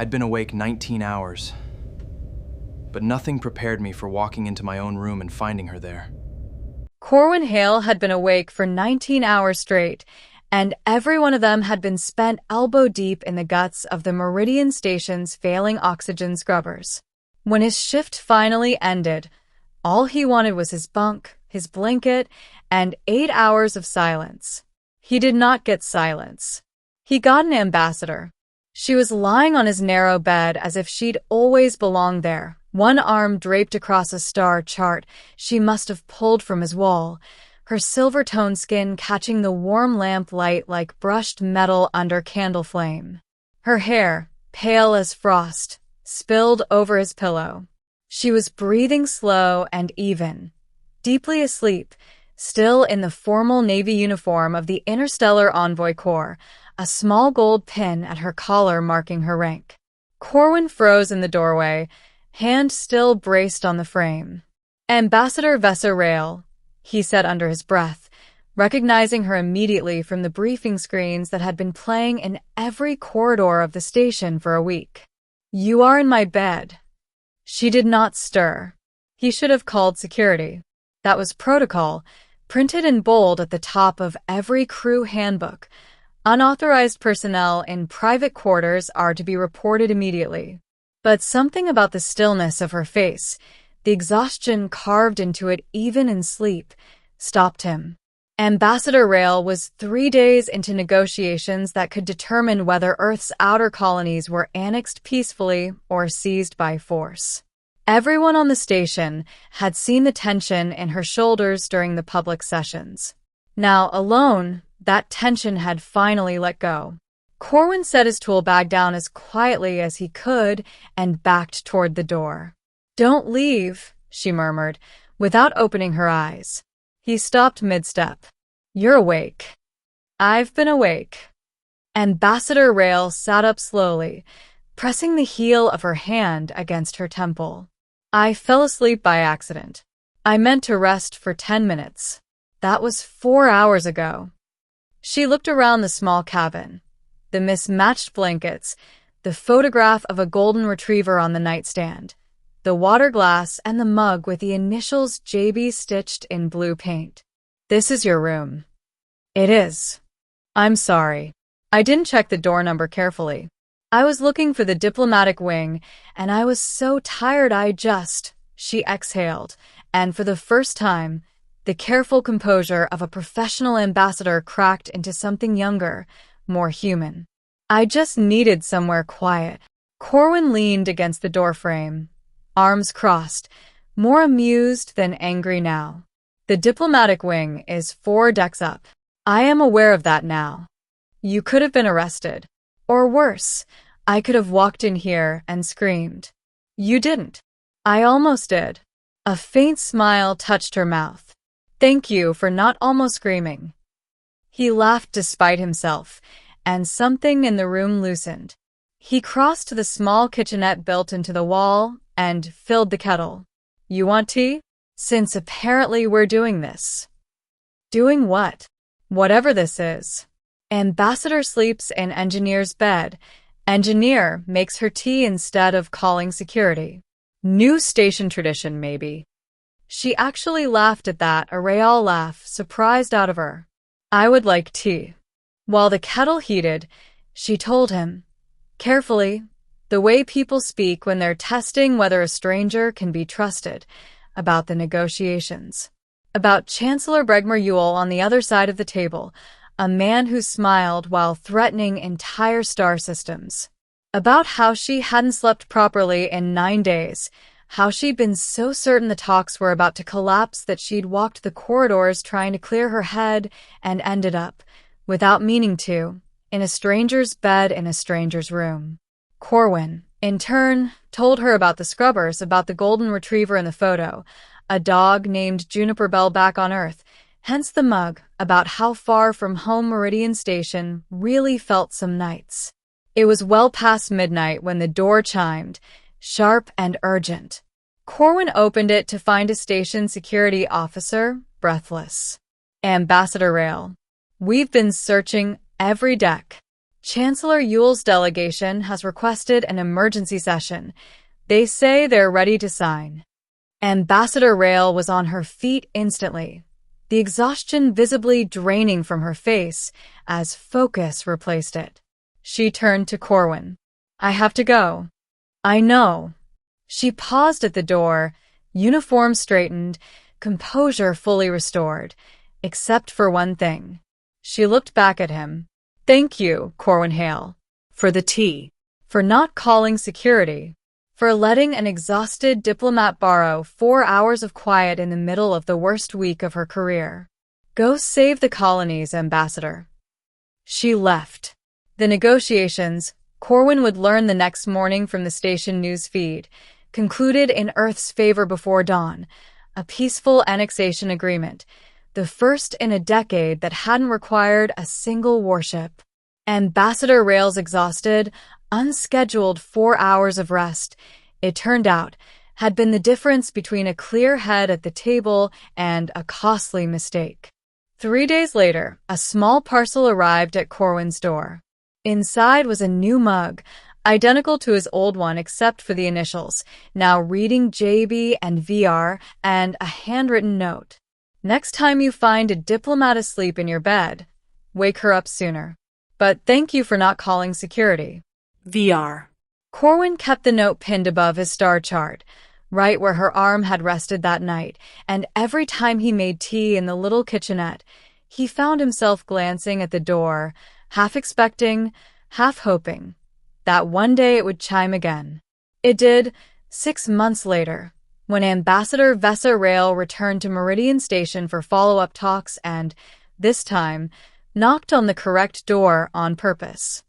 I'd been awake 19 hours, but nothing prepared me for walking into my own room and finding her there. Corwin Hale had been awake for 19 hours straight, and every one of them had been spent elbow-deep in the guts of the Meridian Station's failing oxygen scrubbers. When his shift finally ended, all he wanted was his bunk, his blanket, and 8 hours of silence. He did not get silence. He got an ambassador. She was lying on his narrow bed as if she'd always belonged there, one arm draped across a star chart she must have pulled from his wall, her silver-toned skin catching the warm lamp light like brushed metal under candle flame. Her hair, pale as frost, spilled over his pillow. She was breathing slow and even, deeply asleep, still in the formal Navy uniform of the Interstellar Envoy Corps, a small gold pin at her collar marking her rank. Corwin froze in the doorway, hand still braced on the frame. "Ambassador Vessa Rael," he said under his breath, recognizing her immediately from the briefing screens that had been playing in every corridor of the station for a week. "You are in my bed." She did not stir. He should have called security. That was protocol, printed in bold at the top of every crew handbook. Unauthorized personnel in private quarters are to be reported immediately. But something about the stillness of her face, the exhaustion carved into it even in sleep, stopped him. Ambassador Rael was 3 days into negotiations that could determine whether Earth's outer colonies were annexed peacefully or seized by force. Everyone on the station had seen the tension in her shoulders during the public sessions. Now, alone, that tension had finally let go. Corwin set his tool bag down as quietly as he could and backed toward the door. "Don't leave," she murmured, without opening her eyes. He stopped mid-step. "You're awake." "I've been awake." Ambassador Rael sat up slowly, pressing the heel of her hand against her temple. "I fell asleep by accident. I meant to rest for 10 minutes. That was 4 hours ago." She looked around the small cabin. The mismatched blankets, the photograph of a golden retriever on the nightstand, the water glass, and the mug with the initials JB stitched in blue paint. "This is your room." "It is." "I'm sorry. I didn't check the door number carefully. I was looking for the diplomatic wing, and I was so tired She exhaled, and for the first time, the careful composure of a professional ambassador cracked into something younger, more human. "I just needed somewhere quiet." Corwin leaned against the doorframe, arms crossed, more amused than angry now. "The diplomatic wing is 4 decks up. I am aware of that now. You could have been arrested. Or worse, I could have walked in here and screamed. You didn't." "I almost did." A faint smile touched her mouth. "Thank you for not almost screaming." He laughed despite himself, and something in the room loosened. He crossed to the small kitchenette built into the wall and filled the kettle. "You want tea? Since apparently we're doing this." "Doing what?" "Whatever this is." Ambassador sleeps in engineer's bed. Engineer makes her tea instead of calling security. New station tradition, maybe. She actually laughed at that, a Rael laugh, surprised out of her. "I would like tea." While the kettle heated, she told him, carefully, the way people speak when they're testing whether a stranger can be trusted, about the negotiations. About Chancellor Bregmer-Ewell on the other side of the table, a man who smiled while threatening entire star systems. About how she hadn't slept properly in 9 days, how she'd been so certain the talks were about to collapse that she'd walked the corridors trying to clear her head and ended up, without meaning to, in a stranger's bed in a stranger's room. Corwin, in turn, told her about the scrubbers, about the golden retriever in the photo, a dog named Juniper Bell back on Earth, hence the mug, about how far from home Meridian Station really felt some nights. It was well past midnight when the door chimed, sharp and urgent. Corwin opened it to find a station security officer, breathless. "Ambassador Rael, we've been searching every deck." Chancellor Yule's delegation has requested an emergency session. They say they're ready to sign. Ambassador Rael was on her feet instantly, the exhaustion visibly draining from her face as focus replaced it. She turned to Corwin. I have to go. I know. She paused at the door, uniform straightened, composure fully restored, except for one thing. She looked back at him. Thank you, Corwin Hale, for the tea, for not calling security, for letting an exhausted diplomat borrow 4 hours of quiet in the middle of the worst week of her career. Go save the colonies, Ambassador. She left. The negotiations, Corwin would learn the next morning from the station news feed, concluded in Earth's favor before dawn, a peaceful annexation agreement, the first in a decade that hadn't required a single warship. Ambassador Rael's exhausted, unscheduled 4 hours of rest, it turned out, had been the difference between a clear head at the table and a costly mistake. 3 days later, a small parcel arrived at Corwin's door. Inside was a new mug, identical to his old one except for the initials, now reading JB and VR, and a handwritten note. Next time you find a diplomat asleep in your bed, wake her up sooner. But thank you for not calling security. VR. Corwin kept the note pinned above his star chart, right where her arm had rested that night, and every time he made tea in the little kitchenette, he found himself glancing at the door, half expecting, half hoping, that one day it would chime again. It did, 6 months later, when Ambassador Vessa Rael returned to Meridian Station for follow-up talks and, this time, knocked on the correct door on purpose.